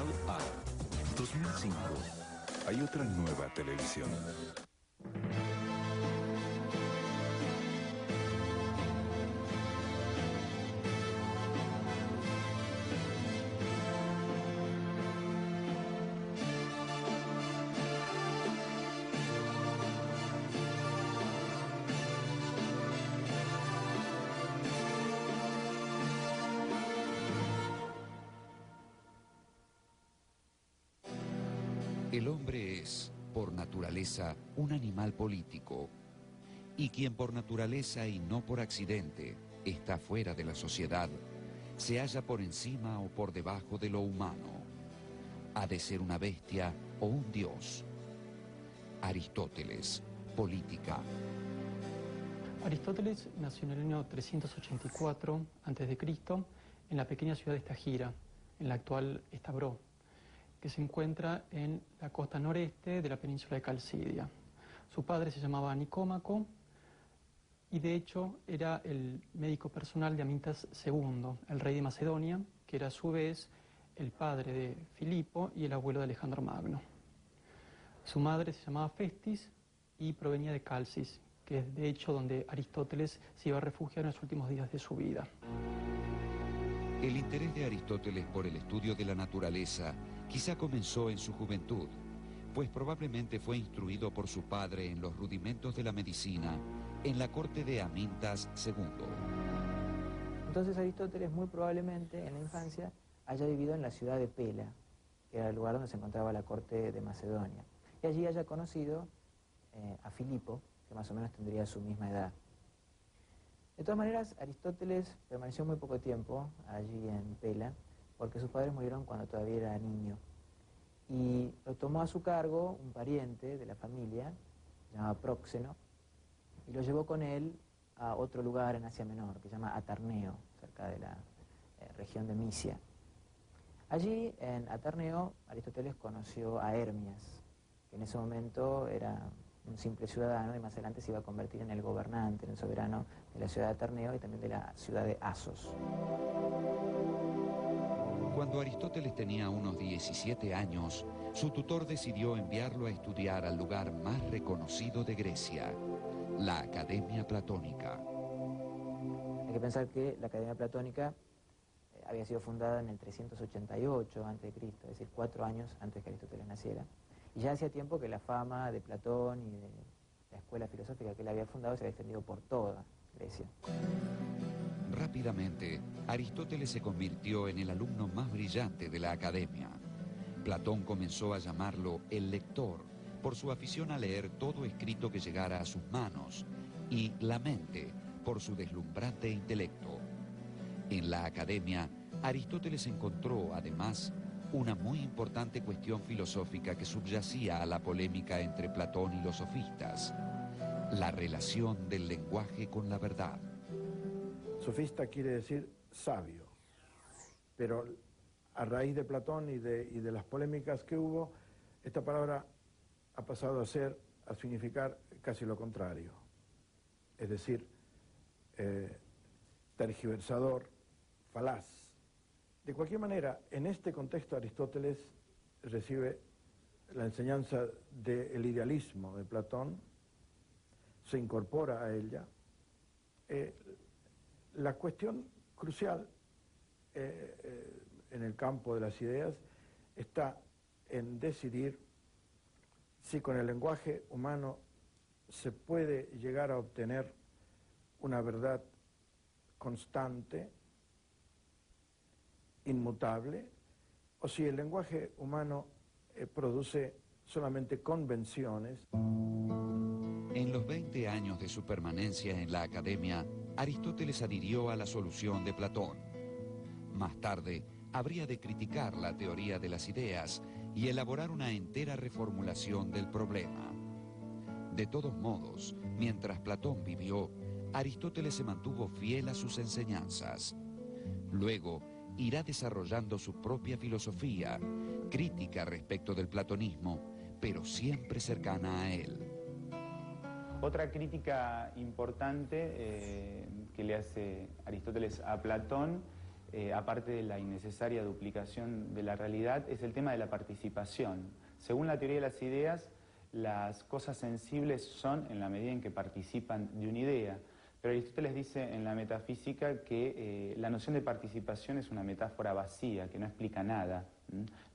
Canal A. 2005. Hay otra nueva televisión. El hombre es, por naturaleza, un animal político, y quien por naturaleza y no por accidente está fuera de la sociedad, se halla por encima o por debajo de lo humano. Ha de ser una bestia o un dios. Aristóteles, Política. Aristóteles nació en el año 384 a.C. en la pequeña ciudad de Estagira, en la actual Estabró, que se encuentra en la costa noreste de la península de Calcidia. Su padre se llamaba Nicómaco y de hecho era el médico personal de Amintas II, el rey de Macedonia, que era a su vez el padre de Filipo y el abuelo de Alejandro Magno. Su madre se llamaba Festis y provenía de Calcis, que es de hecho donde Aristóteles se iba a refugiar en los últimos días de su vida. El interés de Aristóteles por el estudio de la naturaleza quizá comenzó en su juventud, pues probablemente fue instruido por su padre en los rudimentos de la medicina en la corte de Amintas II. Entonces Aristóteles muy probablemente en la infancia haya vivido en la ciudad de Pela, que era el lugar donde se encontraba la corte de Macedonia, y allí haya conocido a Filipo, que más o menos tendría su misma edad. De todas maneras, Aristóteles permaneció muy poco tiempo allí en Pela, porque sus padres murieron cuando todavía era niño. Y lo tomó a su cargo un pariente de la familia, se llamaba Próxeno, y lo llevó con él a otro lugar en Asia Menor, que se llama Atarneo, cerca de la región de Misia. Allí, en Atarneo, Aristóteles conoció a Hermias, que en ese momento era un simple ciudadano y más adelante se iba a convertir en el gobernante, en el soberano de la ciudad de Atarneo y también de la ciudad de Asos. Cuando Aristóteles tenía unos 17 años, su tutor decidió enviarlo a estudiar al lugar más reconocido de Grecia, la Academia Platónica. Hay que pensar que la Academia Platónica había sido fundada en el 388 a.C., es decir, 4 años antes que Aristóteles naciera. Y ya hacía tiempo que la fama de Platón y de la escuela filosófica que él había fundado se había extendido por toda Grecia. Rápidamente, Aristóteles se convirtió en el alumno más brillante de la academia. Platón comenzó a llamarlo el lector, por su afición a leer todo escrito que llegara a sus manos, y la mente, por su deslumbrante intelecto. En la academia, Aristóteles encontró, además, una muy importante cuestión filosófica que subyacía a la polémica entre Platón y los sofistas: la relación del lenguaje con la verdad. Sofista quiere decir sabio, pero a raíz de Platón y de las polémicas que hubo, esta palabra ha pasado a significar casi lo contrario, es decir, tergiversador, falaz. De cualquier manera, en este contexto Aristóteles recibe la enseñanza del idealismo de Platón, se incorpora a ella. La cuestión crucial en el campo de las ideas está en decidir si con el lenguaje humano se puede llegar a obtener una verdad constante, inmutable, o si el lenguaje humano produce solamente convenciones. En los 20 años de su permanencia en la academia, Aristóteles adhirió a la solución de Platón. Más tarde, habría de criticar la teoría de las ideas y elaborar una entera reformulación del problema. De todos modos, mientras Platón vivió, Aristóteles se mantuvo fiel a sus enseñanzas. Luego, irá desarrollando su propia filosofía, crítica respecto del platonismo, pero siempre cercana a él. Otra crítica importante que le hace Aristóteles a Platón aparte de la innecesaria duplicación de la realidad, es el tema de la participación. Según la teoría de las ideas, las cosas sensibles son en la medida en que participan de una idea. Pero Aristóteles dice en la metafísica que la noción de participación es una metáfora vacía, que no explica nada.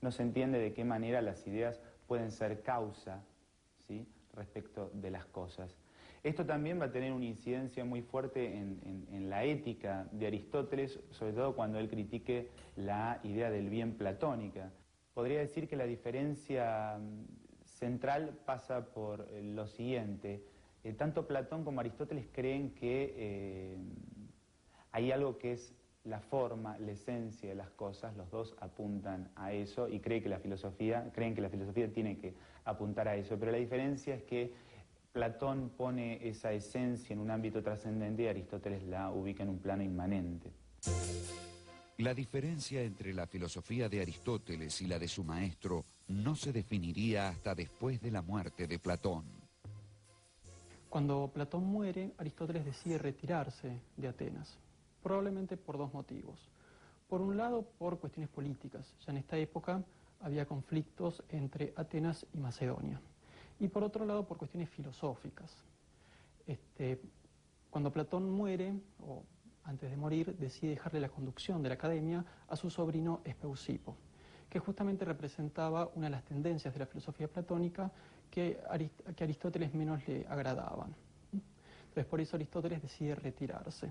No se entiende de qué manera las ideas pueden ser causa, ¿sí?, respecto de las cosas. Esto también va a tener una incidencia muy fuerte en la ética de Aristóteles, sobre todo cuando él critique la idea del bien platónica. Podría decir que la diferencia central pasa por lo siguiente. Tanto Platón como Aristóteles creen que hay algo que es la forma, la esencia de las cosas, los dos apuntan a eso y creen que la filosofía tiene que apuntar a eso, pero la diferencia es que Platón pone esa esencia en un ámbito trascendente y Aristóteles la ubica en un plano inmanente. La diferencia entre la filosofía de Aristóteles y la de su maestro no se definiría hasta después de la muerte de Platón. Cuando Platón muere, Aristóteles decide retirarse de Atenas, probablemente por dos motivos. Por un lado, por cuestiones políticas. Ya en esta época había conflictos entre Atenas y Macedonia. Y por otro lado, por cuestiones filosóficas. Cuando Platón muere, o antes de morir, decide dejarle la conducción de la academia a su sobrino Espeusipo, que justamente representaba una de las tendencias de la filosofía platónica que a Aristóteles menos le agradaban. Entonces, por eso Aristóteles decide retirarse.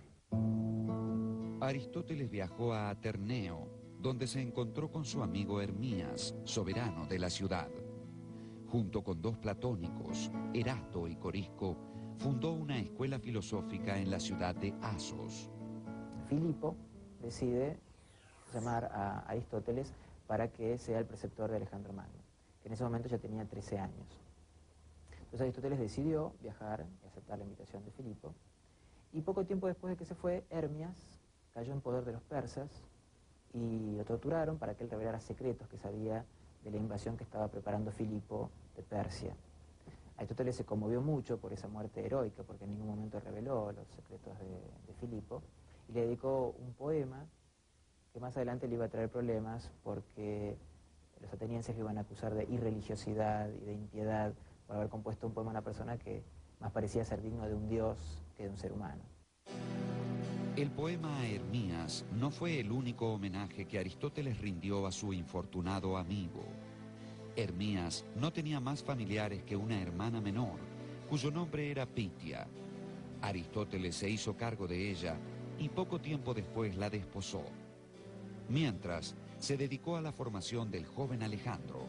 Aristóteles viajó a Aterneo, donde se encontró con su amigo Hermías, soberano de la ciudad. Junto con dos platónicos, Erasto y Corisco, fundó una escuela filosófica en la ciudad de Asos. Filipo decide llamar a Aristóteles para que sea el preceptor de Alejandro Magno, que en ese momento ya tenía 13 años. Entonces Aristóteles decidió viajar y aceptar la invitación de Filipo, y poco tiempo después de que se fue, Hermias cayó en poder de los persas y lo torturaron para que él revelara secretos que sabía de la invasión que estaba preparando Filipo de Persia. Aristóteles se conmovió mucho por esa muerte heroica, porque en ningún momento reveló los secretos de Filipo, y le dedicó un poema que más adelante le iba a traer problemas, porque los atenienses lo iban a acusar de irreligiosidad y de impiedad por haber compuesto un poema a una persona que más parecía ser digno de un dios que de un ser humano. El poema a Hermías no fue el único homenaje que Aristóteles rindió a su infortunado amigo. Hermías no tenía más familiares que una hermana menor, cuyo nombre era Pitia. Aristóteles se hizo cargo de ella y poco tiempo después la desposó. Mientras, se dedicó a la formación del joven Alejandro.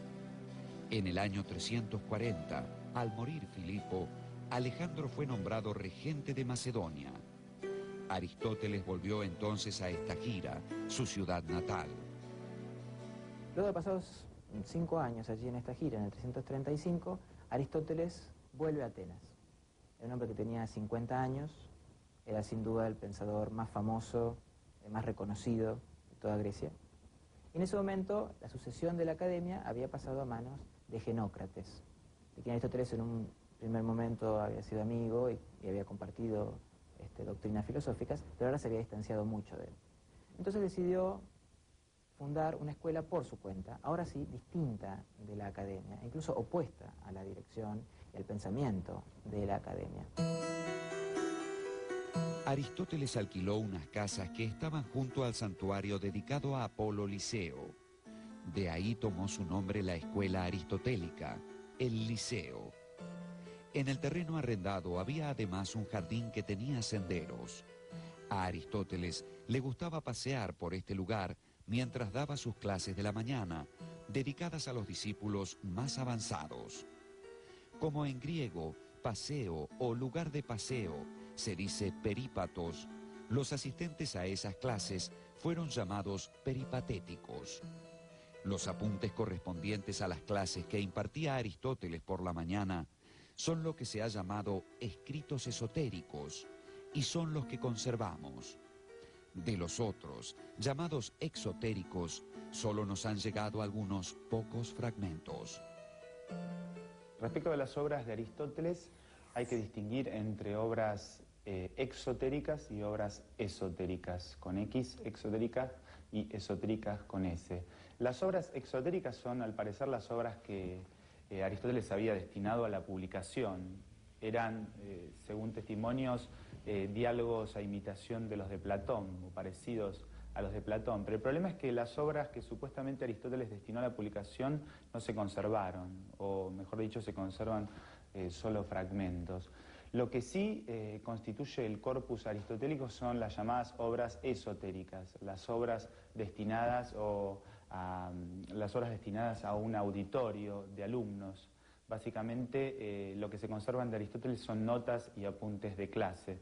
En el año 340, al morir Filipo, Alejandro fue nombrado regente de Macedonia. Aristóteles volvió entonces a Estagira, su ciudad natal. Luego de pasados 5 años allí en Estagira, en el 335, Aristóteles vuelve a Atenas. Era un hombre que tenía 50 años, era sin duda el pensador más famoso, más reconocido de toda Grecia. Y en ese momento la sucesión de la academia había pasado a manos de Genócrates, de quien Aristóteles en un primer momento había sido amigo y había compartido doctrinas filosóficas, pero ahora se había distanciado mucho de él. Entonces decidió fundar una escuela por su cuenta, ahora sí distinta de la academia, incluso opuesta a la dirección y al pensamiento de la academia. Aristóteles alquiló unas casas que estaban junto al santuario dedicado a Apolo Liceo. De ahí tomó su nombre la escuela aristotélica, el Liceo. En el terreno arrendado había además un jardín que tenía senderos. A Aristóteles le gustaba pasear por este lugar mientras daba sus clases de la mañana, dedicadas a los discípulos más avanzados. Como en griego, paseo o lugar de paseo se dice perípatos, los asistentes a esas clases fueron llamados peripatéticos. Los apuntes correspondientes a las clases que impartía Aristóteles por la mañana son lo que se ha llamado escritos esotéricos y son los que conservamos. De los otros, llamados exotéricos, solo nos han llegado algunos pocos fragmentos. Respecto a las obras de Aristóteles, hay que distinguir entre obras exotéricas y obras esotéricas, con X, exotéricas, y esotéricas con S. Las obras exotéricas son, al parecer, las obras que Aristóteles había destinado a la publicación. Eran, según testimonios, diálogos a imitación de los de Platón, o parecidos a los de Platón. Pero el problema es que las obras que supuestamente Aristóteles destinó a la publicación no se conservaron, o mejor dicho, se conservan solo fragmentos. Lo que sí constituye el corpus aristotélico son las llamadas obras esotéricas, las obras destinadas a un auditorio de alumnos. Básicamente lo que se conservan de Aristóteles son notas y apuntes de clase.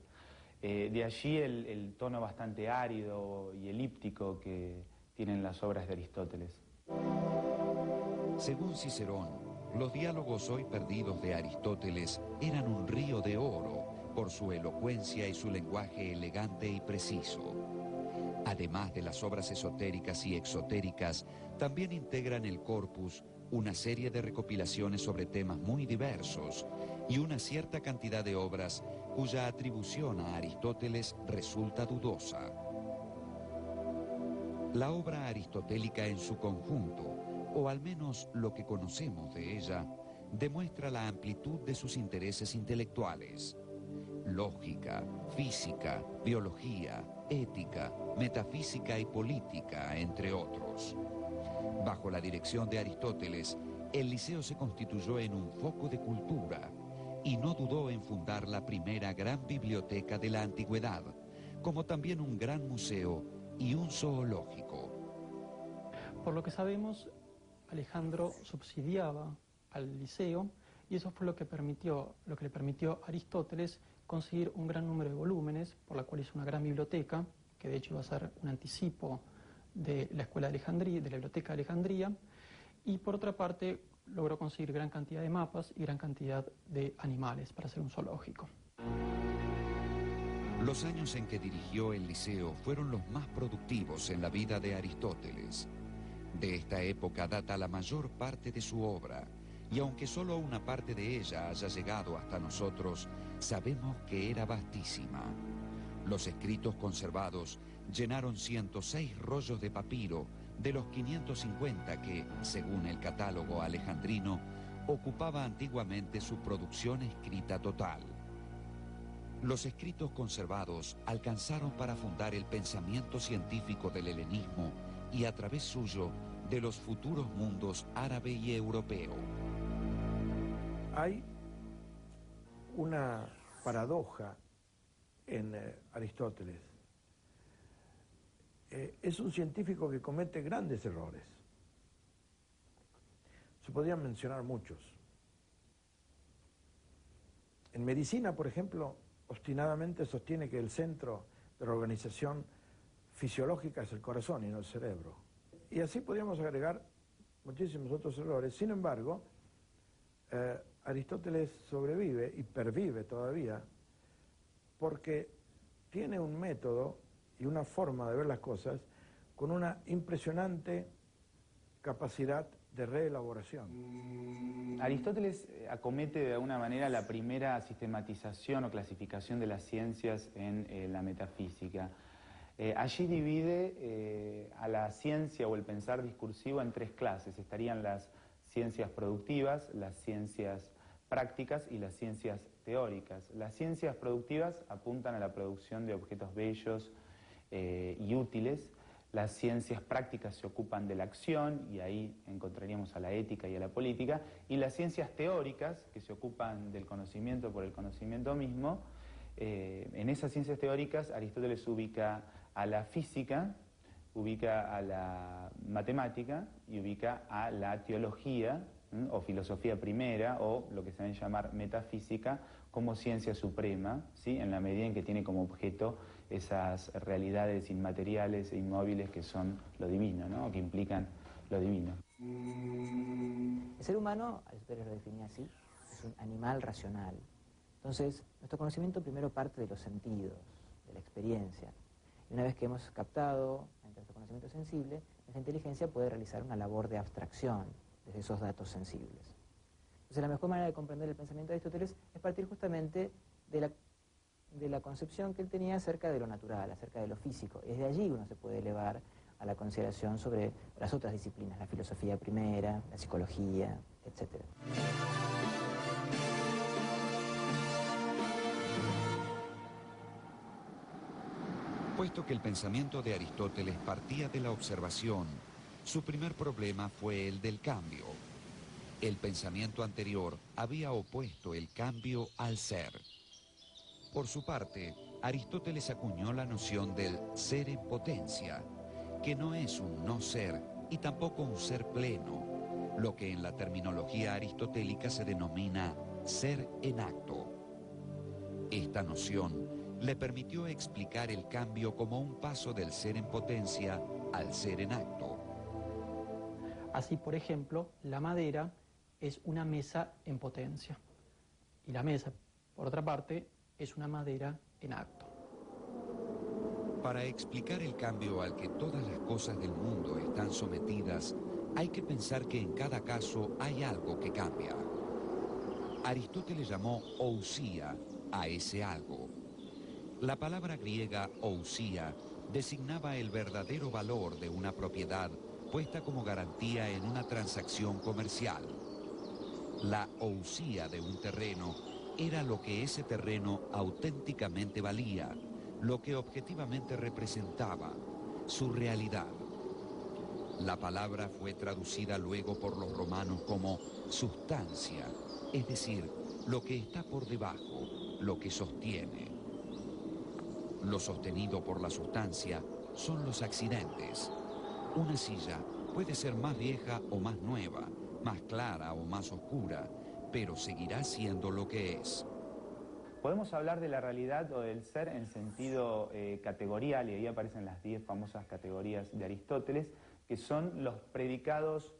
De allí el tono bastante árido y elíptico que tienen las obras de Aristóteles. Según Cicerón, los diálogos hoy perdidos de Aristóteles eran un río de oro por su elocuencia y su lenguaje elegante y preciso. Además de las obras esotéricas y exotéricas, también integran el corpus una serie de recopilaciones sobre temas muy diversos y una cierta cantidad de obras cuya atribución a Aristóteles resulta dudosa. La obra aristotélica en su conjunto, o al menos lo que conocemos de ella, demuestra la amplitud de sus intereses intelectuales. Lógica, física, biología, ética, metafísica y política, entre otros. Bajo la dirección de Aristóteles, el Liceo se constituyó en un foco de cultura y no dudó en fundar la primera gran biblioteca de la antigüedad, como también un gran museo y un zoológico. Por lo que sabemos, Alejandro subsidiaba al Liceo y eso fue lo que le permitió a Aristóteles conseguir un gran número de volúmenes, por la cual hizo una gran biblioteca, que de hecho iba a ser un anticipo de la Escuela de Alejandría, de la Biblioteca de Alejandría, y por otra parte logró conseguir gran cantidad de mapas y gran cantidad de animales para hacer un zoológico. Los años en que dirigió el Liceo fueron los más productivos en la vida de Aristóteles. De esta época data la mayor parte de su obra, y aunque solo una parte de ella haya llegado hasta nosotros, sabemos que era vastísima. Los escritos conservados llenaron 106 rollos de papiro de los 550 que, según el catálogo alejandrino, ocupaba antiguamente su producción escrita total. Los escritos conservados alcanzaron para fundar el pensamiento científico del helenismo y a través suyo de los futuros mundos árabe y europeo. Hay una paradoja en Aristóteles. Es un científico que comete grandes errores. Se podrían mencionar muchos. En medicina, por ejemplo, obstinadamente sostiene que el centro de la organización fisiológica es el corazón y no el cerebro. Y así podríamos agregar muchísimos otros errores. Sin embargo, Aristóteles sobrevive y pervive todavía porque tiene un método y una forma de ver las cosas con una impresionante capacidad de reelaboración. Aristóteles acomete de alguna manera la primera sistematización o clasificación de las ciencias en la metafísica. Allí divide a la ciencia o el pensar discursivo en tres clases. Estarían las ciencias productivas, las ciencias prácticas y las ciencias teóricas. Las ciencias productivas apuntan a la producción de objetos bellos y útiles. Las ciencias prácticas se ocupan de la acción y ahí encontraríamos a la ética y a la política. Y las ciencias teóricas, que se ocupan del conocimiento por el conocimiento mismo, en esas ciencias teóricas Aristóteles ubica a la física, ubica a la matemática y ubica a la teología o filosofía primera o lo que se debe llamar metafísica como ciencia suprema, ¿sí? En la medida en que tiene como objeto esas realidades inmateriales e inmóviles que son lo divino, ¿no? O que implican lo divino. El ser humano, Aristóteles lo definía así, es un animal racional. Entonces, nuestro conocimiento primero parte de los sentidos, de la experiencia. Y una vez que hemos captado nuestro conocimiento sensible, nuestra inteligencia puede realizar una labor de abstracción desde esos datos sensibles. Entonces, la mejor manera de comprender el pensamiento de Aristóteles es partir justamente de la concepción que él tenía acerca de lo natural, acerca de lo físico. Desde allí uno se puede elevar a la consideración sobre las otras disciplinas, la filosofía primera, la psicología, etc. Puesto que el pensamiento de Aristóteles partía de la observación, su primer problema fue el del cambio. El pensamiento anterior había opuesto el cambio al ser. Por su parte, Aristóteles acuñó la noción del ser en potencia, que no es un no ser y tampoco un ser pleno, lo que en la terminología aristotélica se denomina ser en acto. Esta noción le permitió explicar el cambio como un paso del ser en potencia al ser en acto. Así, por ejemplo, la madera es una mesa en potencia y la mesa, por otra parte, es una madera en acto. Para explicar el cambio al que todas las cosas del mundo están sometidas, hay que pensar que en cada caso hay algo que cambia. Aristóteles llamó ousia a ese algo. La palabra griega ousia designaba el verdadero valor de una propiedad puesta como garantía en una transacción comercial. La ousia de un terreno era lo que ese terreno auténticamente valía, lo que objetivamente representaba, su realidad. La palabra fue traducida luego por los romanos como sustancia, es decir, lo que está por debajo, lo que sostiene. Lo sostenido por la sustancia son los accidentes. Una silla puede ser más vieja o más nueva, más clara o más oscura, pero seguirá siendo lo que es. Podemos hablar de la realidad o del ser en sentido categorial, y ahí aparecen las 10 famosas categorías de Aristóteles, que son los predicados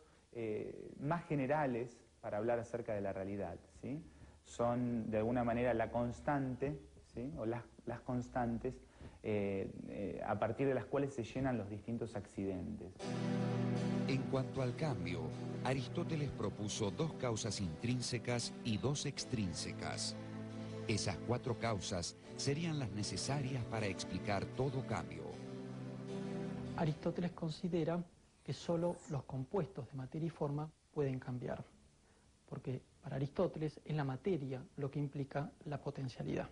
más generales para hablar acerca de la realidad, ¿sí? Son de alguna manera la constante, ¿sí? O las constantes a partir de las cuales se llenan los distintos accidentes. En cuanto al cambio, Aristóteles propuso 2 causas intrínsecas y 2 extrínsecas. Esas 4 causas serían las necesarias para explicar todo cambio. Aristóteles considera que solo los compuestos de materia y forma pueden cambiar, porque para Aristóteles es la materia lo que implica la potencialidad.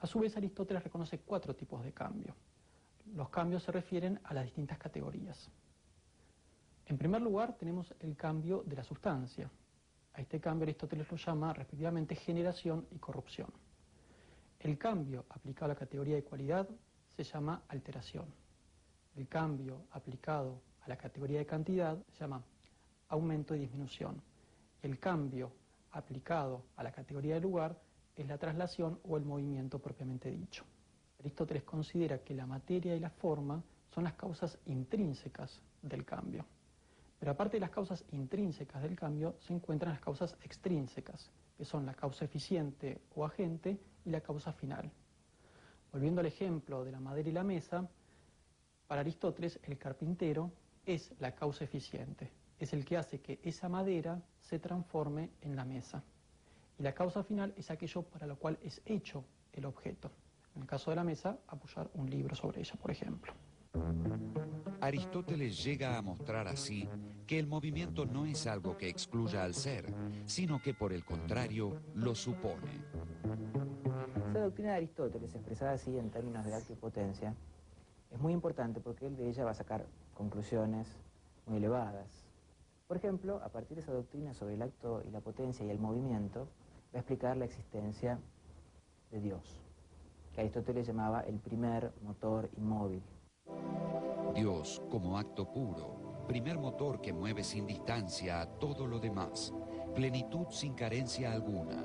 A su vez, Aristóteles reconoce 4 tipos de cambio. Los cambios se refieren a las distintas categorías. En primer lugar, tenemos el cambio de la sustancia. A este cambio Aristóteles lo llama respectivamente generación y corrupción. El cambio aplicado a la categoría de cualidad se llama alteración. El cambio aplicado a la categoría de cantidad se llama aumento y disminución. El cambio aplicado a la categoría de lugar es la traslación o el movimiento propiamente dicho. Aristóteles considera que la materia y la forma son las causas intrínsecas del cambio. Pero aparte de las causas intrínsecas del cambio, se encuentran las causas extrínsecas, que son la causa eficiente o agente y la causa final. Volviendo al ejemplo de la madera y la mesa, para Aristóteles el carpintero es la causa eficiente, es el que hace que esa madera se transforme en la mesa. Y la causa final es aquello para lo cual es hecho el objeto. En el caso de la mesa, apoyar un libro sobre ella, por ejemplo. Aristóteles llega a mostrar así que el movimiento no es algo que excluya al ser, sino que por el contrario lo supone. Esa doctrina de Aristóteles, expresada así en términos de acto y potencia, es muy importante porque él de ella va a sacar conclusiones muy elevadas. Por ejemplo, a partir de esa doctrina sobre el acto y la potencia y el movimiento, va a explicar la existencia de Dios, que Aristóteles llamaba el primer motor inmóvil. Dios como acto puro, primer motor que mueve sin distancia a todo lo demás, plenitud sin carencia alguna.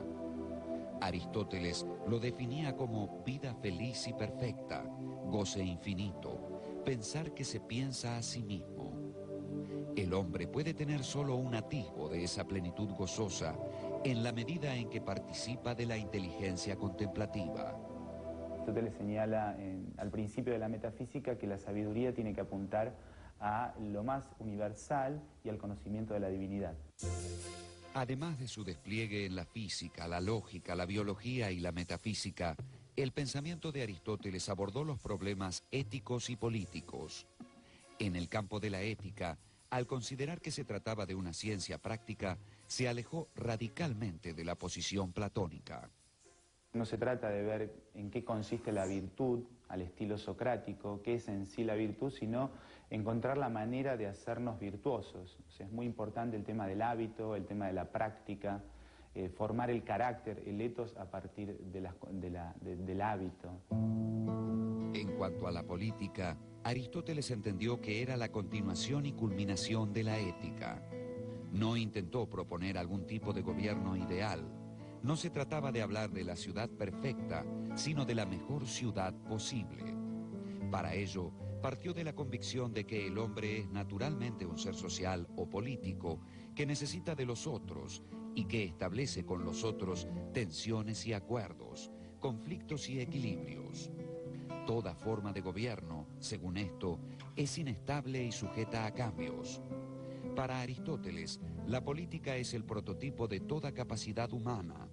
Aristóteles lo definía como vida feliz y perfecta, goce infinito, pensar que se piensa a sí mismo. El hombre puede tener solo un atisbo de esa plenitud gozosa en la medida en que participa de la inteligencia contemplativa. Aristóteles señala al principio de la metafísica que la sabiduría tiene que apuntar a lo más universal y al conocimiento de la divinidad. Además de su despliegue en la física, la lógica, la biología y la metafísica, el pensamiento de Aristóteles abordó los problemas éticos y políticos. En el campo de la ética, al considerar que se trataba de una ciencia práctica, se alejó radicalmente de la posición platónica. No se trata de ver en qué consiste la virtud al estilo socrático, qué es en sí la virtud, sino encontrar la manera de hacernos virtuosos. O sea, es muy importante el tema del hábito, el tema de la práctica, formar el carácter, el ethos a partir del hábito. En cuanto a la política, Aristóteles entendió que era la continuación y culminación de la ética. No intentó proponer algún tipo de gobierno ideal. No se trataba de hablar de la ciudad perfecta, sino de la mejor ciudad posible. Para ello, partió de la convicción de que el hombre es naturalmente un ser social o político que necesita de los otros y que establece con los otros tensiones y acuerdos, conflictos y equilibrios. Toda forma de gobierno, según esto, es inestable y sujeta a cambios. Para Aristóteles, la política es el prototipo de toda capacidad humana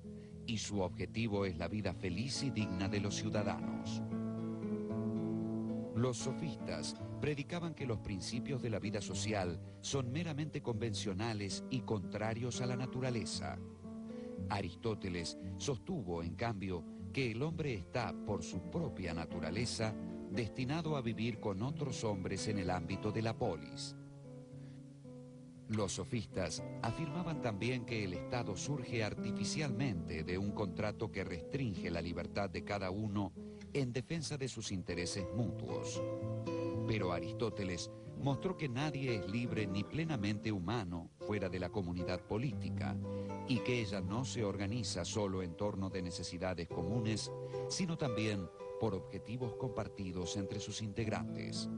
y su objetivo es la vida feliz y digna de los ciudadanos. Los sofistas predicaban que los principios de la vida social son meramente convencionales y contrarios a la naturaleza. Aristóteles sostuvo, en cambio, que el hombre está, por su propia naturaleza, destinado a vivir con otros hombres en el ámbito de la polis. Los sofistas afirmaban también que el Estado surge artificialmente de un contrato que restringe la libertad de cada uno en defensa de sus intereses mutuos. Pero Aristóteles mostró que nadie es libre ni plenamente humano fuera de la comunidad política y que ella no se organiza solo en torno de necesidades comunes, sino también por objetivos compartidos entre sus integrantes.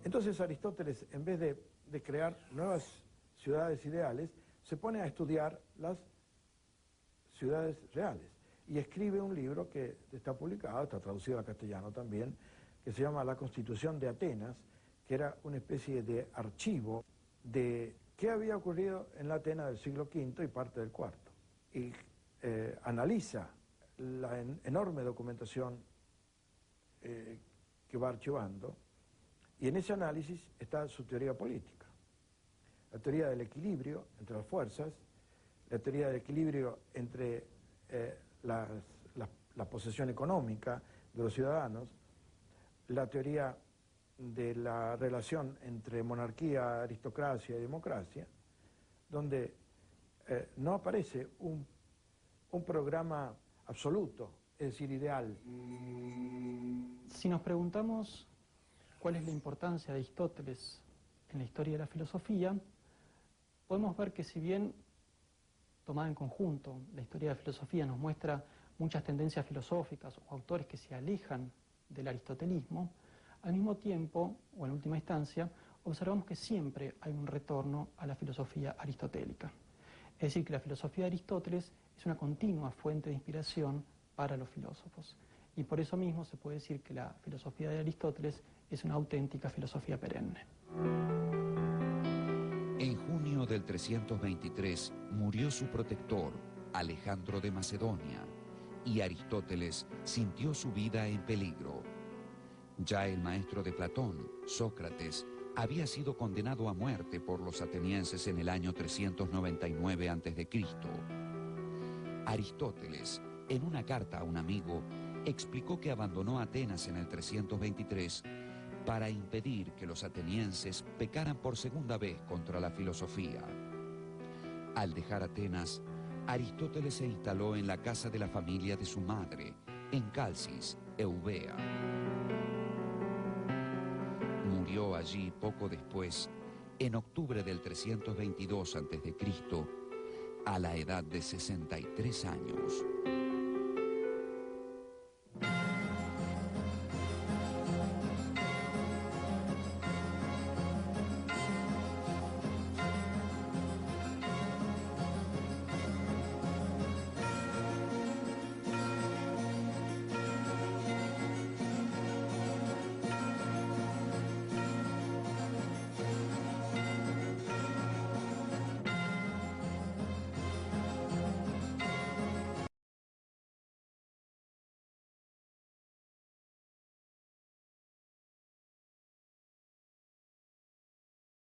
Entonces Aristóteles, en vez de crear nuevas ciudades ideales, se pone a estudiar las ciudades reales y escribe un libro que está publicado, está traducido al castellano también, que se llama La Constitución de Atenas, que era una especie de archivo de qué había ocurrido en la Atenas del siglo V y parte del IV. Y analiza la enorme documentación que va archivando, y en ese análisis está su teoría política. La teoría del equilibrio entre las fuerzas, la teoría del equilibrio entre la posesión económica de los ciudadanos, la teoría de la relación entre monarquía, aristocracia y democracia, donde no aparece un programa absoluto, es decir, ideal. Si nos preguntamos cuál es la importancia de Aristóteles en la historia de la filosofía, podemos ver que si bien tomada en conjunto, la historia de la filosofía nos muestra muchas tendencias filosóficas o autores que se alejan del aristotelismo, al mismo tiempo, o en última instancia, observamos que siempre hay un retorno a la filosofía aristotélica. Es decir, que la filosofía de Aristóteles es una continua fuente de inspiración para los filósofos. Y por eso mismo se puede decir que la filosofía de Aristóteles es una auténtica filosofía perenne. En junio del 323 murió su protector, Alejandro de Macedonia, y Aristóteles sintió su vida en peligro. Ya el maestro de Platón, Sócrates, había sido condenado a muerte por los atenienses en el año 399 a.C. Aristóteles, en una carta a un amigo, explicó que abandonó Atenas en el 323 para impedir que los atenienses pecaran por segunda vez contra la filosofía. Al dejar Atenas, Aristóteles se instaló en la casa de la familia de su madre, en Calcis, Eubea. Murió allí poco después, en octubre del 322 a.C., a la edad de 63 años.